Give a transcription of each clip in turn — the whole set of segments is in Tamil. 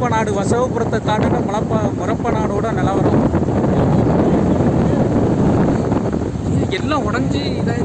முறப்ப நாடு வசவபுரத்தை தாண்டின முறப்ப நாடோட நிலவரம் எல்லாம் உடஞ்சி இதாக.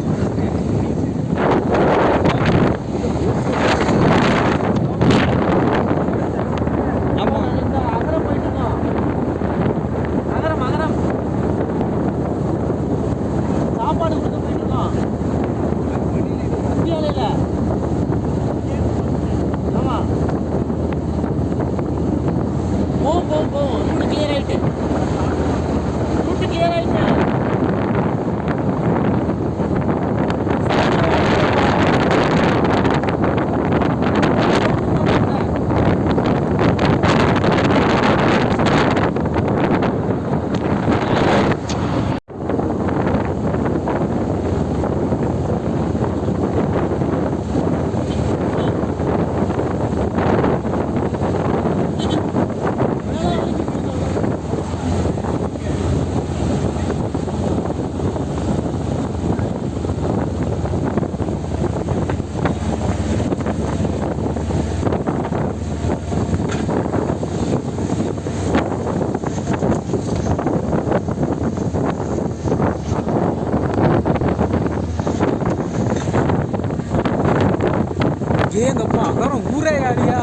ஏங்கப்பா அகரம் ஊரே ஆடியா,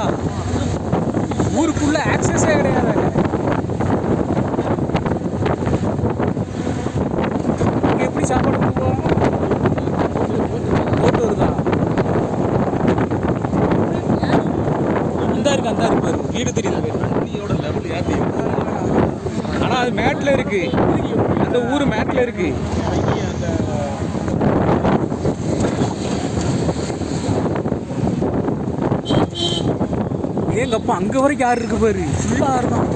ஊருக்குள்ள ஆக்சஸே கிடையாது. இங்கே எப்படி சாப்பாடு போடுவாங்க? போட்டு வருதா? அந்த இருக்கு வீடு தெரியுது. லெவல் ஏற்றி, ஆனால் அது மேட்டில் இருக்கு. அந்த ஊர் மேட்டில் இருக்கு. ஏங்கப்பா அங்கே வரைக்கும் யார் இருக்கு பாரு, ஃபுல்லாக ஆறு தான்.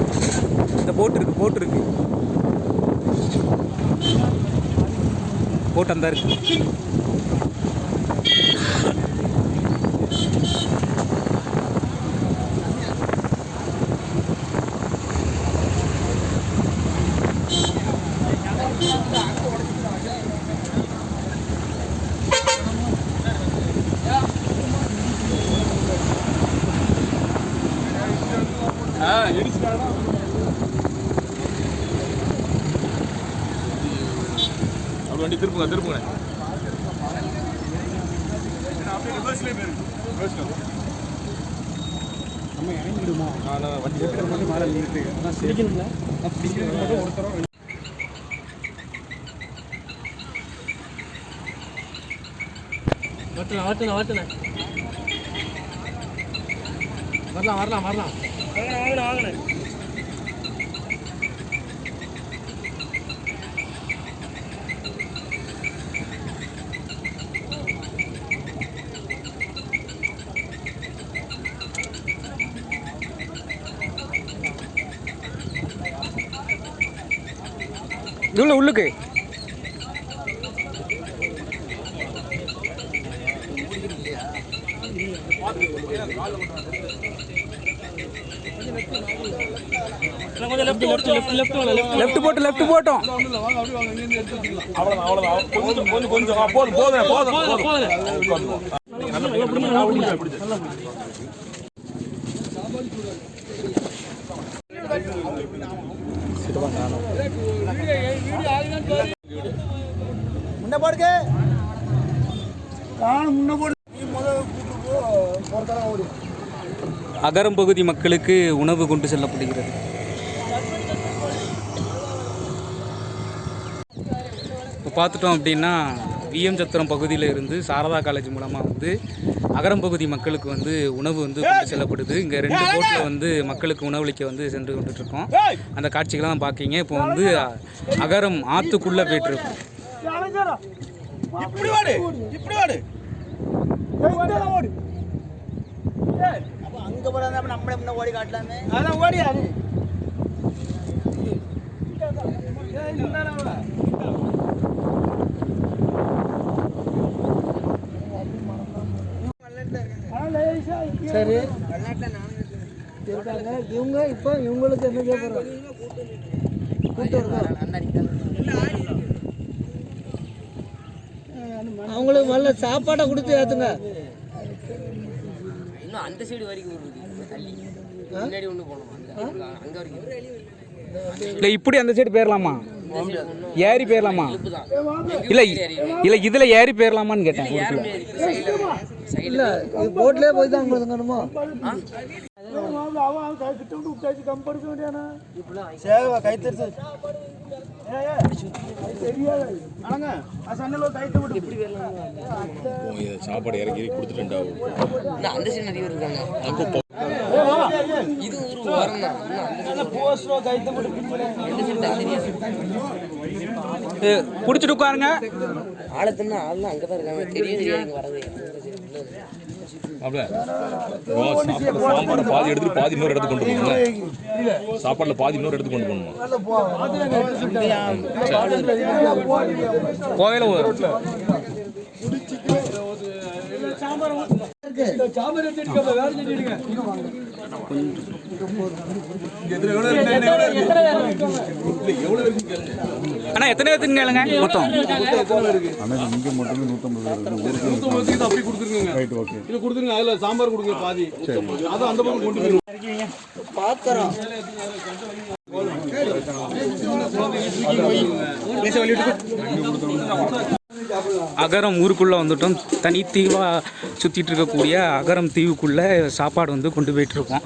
இந்த போட்டு இருக்கு போட்டு அந்த இருக்கு. அப்படி வண்டி திருப்புங்க. நம்ம இறங்கிடுமா? வண்டி ஓட்டுறது மேலே இருக்கு. ஆனால் சிரிக்கணும்ல, ஒருத்தரம் வாட்டுன வரலாம். வாங்கண்ணே. உள்ளுக்கு லெஃப்ட் போட்டோம். முன்ன போடுங்க, அகரம் பகுதி மக்களுக்கு உணவு கொண்டு செல்லப்படுகிறது. இப்போ பார்த்துட்டோம் அப்படின்னா விஎம் சத்திரம் பகுதியில் இருந்து சாரதா காலேஜ் மூலமாக வந்து அகரம் பகுதி மக்களுக்கு வந்து உணவு வந்து கொண்டு செல்லப்படுது. இங்கே 2 போட்டில் வந்து மக்களுக்கு உணவளிக்க வந்து சென்று கொண்டுட்ருக்கோம். அந்த காட்சிகள்லாம் பார்க்கிங்க. இப்போ வந்து அகரம் ஆற்றுக்குள்ளே போய்ட்டுருக்கோம். ஓடி காட்டலாமே, அதான் ஓடியாது. சரி இருக்காங்க இவங்க. இப்போ இவங்களுக்கு என்ன கேட்குறோம்? அவங்களுக்கு முதல்ல சாப்பாடை கொடுத்து ஏற்றுங்க. இன்னும் அந்த சைடு வரைக்கும் தள்ளி முன்னாடி ஒன்று போகணும். இல்லை இப்படி அந்த சைடு போயிடலாமா? ஏறி போயிடலாமா? இல்லை இல்லை இதில் ஏறி போயிடலாமான்னு கேட்டேன். இல்லை போட்லேயே போய் தான் கொடுங்கணுமோ? சாப்பாடு இறக்கி கொடுத்துட்டு அந்த சைடு நிறைய இருக்காங்க. இது ஒரு வாரம் தான். பிடிச்சிட்டு உட்காருங்க. ஆழத்துன்னா ஆள்லாம் அங்கே தான் இருக்காங்க. தெரியும் வரது. சாப்பாடு பாதி எடுத்துட்டு பாதி இன்னொரு இடத்துக்கு கொண்டு போகணும். சாப்பாடுல பாதி இன்னொரு இடத்துக்கு கொண்டு போகணும். கோவையில் அண்ணா எத்தனை பேர்த்துக்கு கேளுங்க மொத்தம்? இங்கே மட்டுமே 150 அப்படி கொடுத்துருங்க. Right okay. இது கொடுத்துருங்க. அதில் சாம்பார் கொடுங்க பாதி. அது அந்த பக்கம் கொண்டு போயிருங்க. பார்க்குறோம். அகரம் ஊருக்குள்ளே வந்துட்டோம். தனித்தீவாக சுற்றிட்டு இருக்கக்கூடிய அகரம் தீவுக்குள்ளே சாப்பாடு வந்து கொண்டு போயிட்டுருக்கோம்.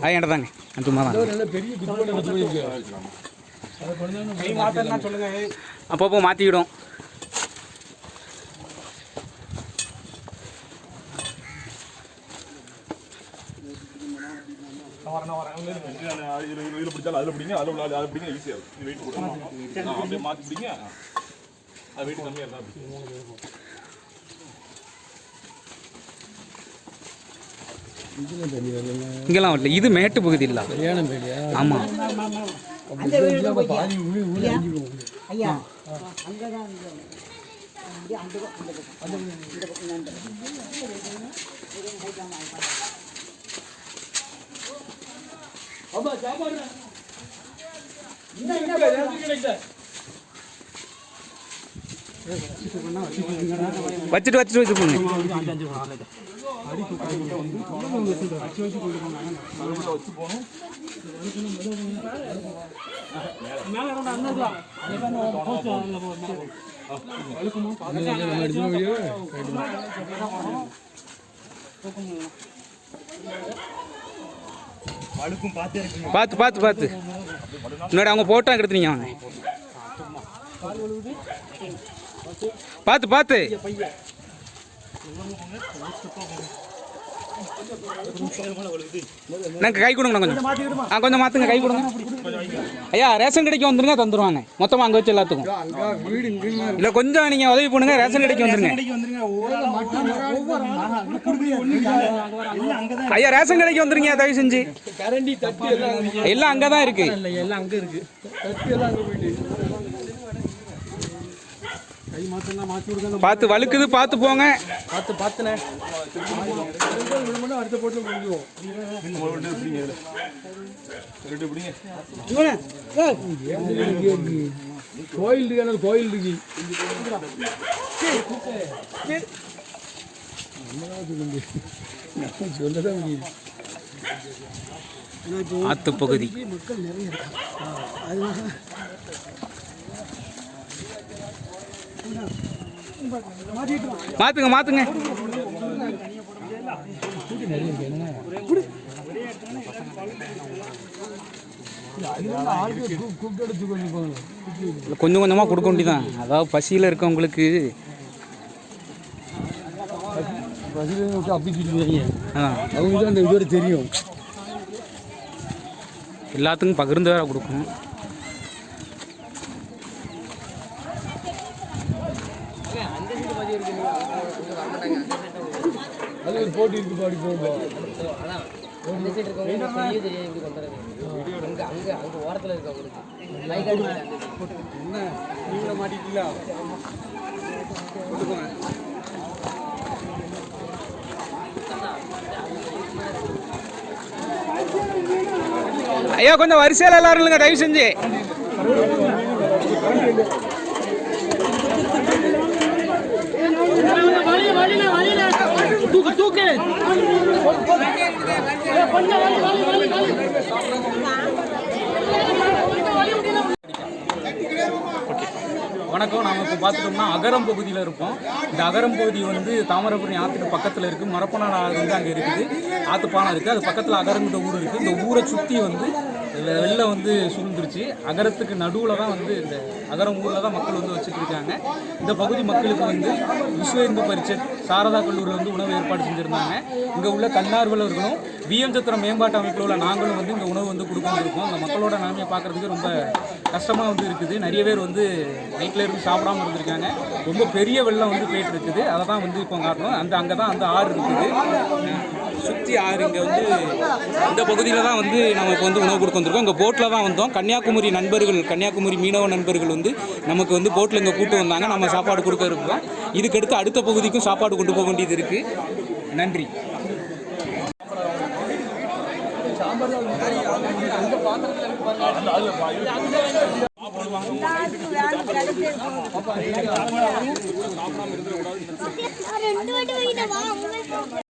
என்கிட்ட தாங்க சும்மா தான் அப்பப்போ மாற்றிக்கிடும். இங்கெல்லாம் வரல. இது மேட்டு பகுதி இல்லை. ஆமாம். வச்சுட்டு வச்சு போங்க. பார்த்து பார்த்து பார்த்து முன்னாடி அவங்க போட்டோ எடுத்துனீங்க. வாங்க பார்த்து பார்த்து. நாங்கள் கை கொடுங்கண்ணா கொஞ்சம். கொஞ்சம் மாற்றுங்க. கை கொடுங்க ஐயா. ரேஷன் கடைக்கு வந்துருங்க, தந்துடுவாங்க மொத்தமாக அங்கே வச்சு எல்லாத்துக்கும். இல்லை கொஞ்சம் நீங்கள் உதவி பண்ணுங்க. ரேஷன் கடைக்கு வந்துருங்க ஐயா. ரேஷன் கடைக்கு வந்துருங்க தயவு செஞ்சு. எல்லாம் அங்கே தான் இருக்கு. எல்லாம் அங்கே இருக்கு. பார்த்து வழுக்குது, பார்த்து போங்க. பார்த்து பார்த்துண்ணே. அடுத்த போட்டு முடிஞ்சுவோம். கோயில் இருக்கு. கோயில் இருக்கு. சொல்லதான் முடியுது. ஆத்து பகுதி மக்கள் நிறைய இருக்காங்க. அதனால மாத்துங்க மாத்துங்க. கொஞ்சம் கொஞ்சமாக கொடுக்க வேண்டியதான். அதாவது பசியில் இருக்கவங்களுக்கு அவங்களுக்கு அந்த இதோட தெரியும். எல்லாத்துக்கும் பகிர்ந்து வேற கொடுக்கணும். அது ஒரு போட்டி இருக்கு. பாடி போகும். ஓரத்தில் இருக்க நீங்கள மாட்டிட்டீங்களா? ஐயா கொஞ்சம் வரிசையில் எல்லாரும் இல்லைங்க தயவு செஞ்சு. வணக்கம். நாம் இப்போ பார்த்துட்டோம்னா அகரம் பகுதியில் இருப்போம். இந்த அகரம் பகுதி வந்து தாமிரபரணி ஆற்றுக்கு பக்கத்தில் இருக்குது. மரப்பனாடு ஆறு வந்து அங்கே இருக்குது. ஆற்றுப்பாலம் இருக்குது. அது பக்கத்தில் அகரம்ன்ற ஊர் இருக்குது. இந்த ஊரை சுற்றி வந்து வெள்ளம் வந்து சுருந்துருச்சு. அகரத்துக்கு நடுவில் தான் வந்து இந்த அகரம் ஊரில் தான் மக்கள் வந்து வச்சுட்டு இருக்காங்க. இந்த பகுதி மக்களுக்கு வந்து விஸ்வ இந்து பரிஷத் சாரதா கல்லூரியில் வந்து உணவு ஏற்பாடு செஞ்சுருந்தாங்க. இங்கே உள்ள தன்னார்வலர்களும் விஎம் சத்திரம் மேம்பாட்டு அமைப்பில் உள்ள நாங்களும் வந்து இந்த உணவு வந்து கொடுக்கணும். அந்த மக்களோட நிலைமையை பார்க்குறதுக்கு ரொம்ப கஷ்டமாக வந்து இருக்குது. நிறைய பேர் வந்து நைட்டில் இருந்து சாப்பிடாமல் இருந்திருக்காங்க. ரொம்ப பெரிய வெள்ளம் வந்து போயிட்டு இருக்குது. அதை தான் வந்து இப்போ காட்டணும். அங்கே தான் அந்த ஆறு இருக்குது, சுற்றி ஆறு. இங்கே வந்து இந்த பகுதியில் தான் வந்து நம்ம இப்போ வந்து உணவு கொடுக்க வந்திருக்கோம். இங்கே போட்டில் தான் வந்தோம். கன்னியாகுமரி நண்பர்கள், கன்னியாகுமரி மீனவ நண்பர்கள் வந்து நமக்கு வந்து போட்டில் இங்கே கூட்டு வந்தாங்க. நம்ம சாப்பாடு கொடுக்க இருக்கோம். இதுக்கடுத்து அடுத்த பகுதிக்கும் சாப்பாடு கொண்டு போக வேண்டியது இருக்குது. நன்றி.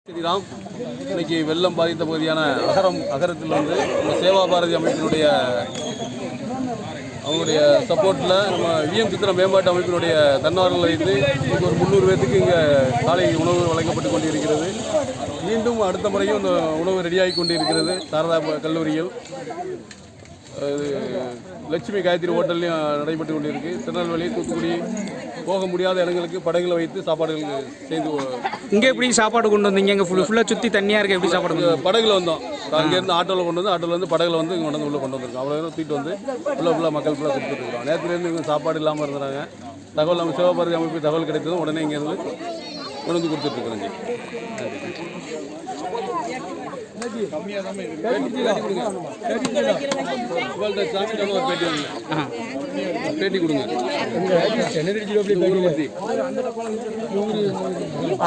ஸ்ரீராம். இன்னைக்கு வெள்ளம் பாதித்த பகுதியான அகரத்தில் வந்து நம்ம சேவா பாரதி அமைப்பினுடைய அவங்களுடைய சப்போர்ட்டில் நம்ம விஎம் சித்திரம் மேம்பாட்டு அமைப்பினுடைய தன்னார்வலர்கள் வைத்து இங்கே ஒரு 300 பேருக்கு இங்கே காலை உணவு வழங்கப்பட்டு கொண்டிருக்கிறது. மீண்டும் அடுத்த முறையும் இந்த உணவு ரெடியாகி கொண்டிருக்கிறது. சாரதா கல்லூரியில் லட்சுமி காயத்ரி ஹோட்டல்லையும் நடைபெற்று கொண்டிருக்கு. திருநெல்வேலி, தூத்துக்குடி போக முடியாத இடங்களுக்கு படகுல வைத்து சாப்பாடுகள் செய்து. இங்கே எப்படி சாப்பாடு கொண்டு வந்தீங்க? இங்கே ஃபுல்லாக சுற்றி தண்ணியாக இருக்குது. எப்படி சாப்பாடு? படகுல வந்தோம். அங்கேருந்து ஆட்டோவில் கொண்டு வந்து ஆட்டோவில் வந்து படகுல வந்து இங்கே உள்ளே கொண்டு வந்திருக்கோம். அவ்வளோ நேரம் தூக்கிட்டு வந்து ஃபுல்லாக மக்கள் ஃபுல்லாக கொடுத்துருக்கோம். நேரத்துலேருந்து இங்கே சாப்பாடு இல்லாமல் இருந்தாங்க. தகவல் நம்ம சிவபாரதி அமைப்பு தகவல் கிடைத்ததும் உடனே இங்கேருந்து கொண்டு வந்து கொடுத்துட்ருக்குறோங்க. பேட்டி கொடுங்க.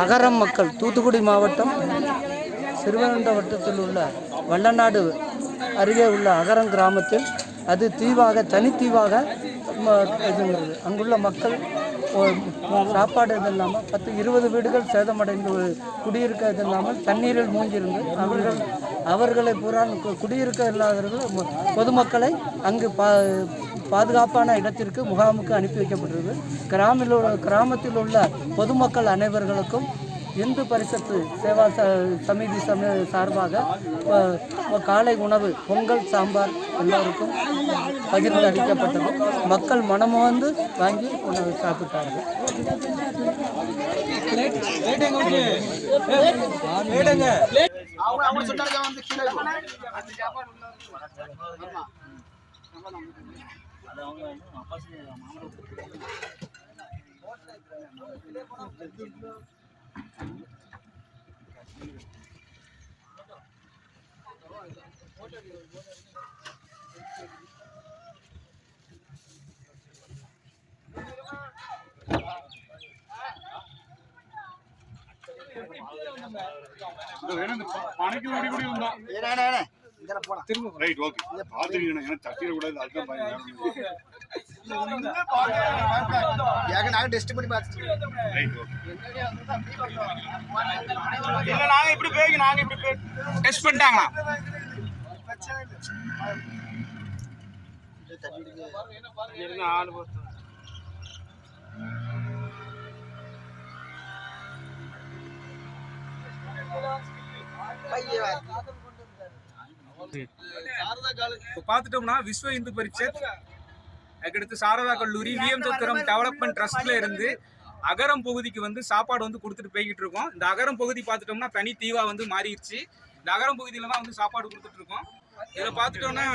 அகரம் மக்கள் தூத்துக்குடி மாவட்டம் சிறுவனந்த வட்டத்தில் உள்ள வல்லநாடு அருகே உள்ள அகரம் கிராமத்தில் அது தீவாக தனித்தீவாக இதுங்கிறது. அங்குள்ள மக்கள் சாப்பாடு இது இல்லாமல் 10-20 வீடுகள் சேதமடைந்து குடியிருக்க இது இல்லாமல் தண்ணீரில் மூங்கியிருந்து அவர்களை பூரா குடியிருக்க இல்லாதவர்கள் பொதுமக்களை அங்கு பாதுகாப்பான இடத்திற்கு முகாமுக்கு அனுப்பி வைக்கப்பட்டது. கிராமத்தில் உள்ள பொதுமக்கள் அனைவர்களுக்கும் இந்து பரிஷத்து சேவா சமிதி சார்பாக காலை உணவு பொங்கல், சாம்பார் எல்லோருக்கும் பகிர்ந்து அளிக்கப்பட்டது. மக்கள் மனமுவந்து வாங்கி உணவு சாப்பிட்டார்கள். பார்த்துட்டோம்னா விஸ்வ இந்து பரிஷத், அதுக்கடுத்து சாரதா கல்லூரி, விஎம் சத்திரம் டெவலப்மெண்ட் ட்ரஸ்ட்ல இருந்து அகரம் பகுதிக்கு வந்து சாப்பாடு வந்து கொடுத்துட்டு போய்கிட்டு இருக்கோம். இந்த அகரம் பகுதி பார்த்துட்டோம்னா தனி தீவா வந்து மாறிடுச்சு. இந்த அகரம் பகுதியில தான் வந்து சாப்பாடு கொடுத்துட்டு இருக்கோம். இதில் பார்த்துட்டோம்னா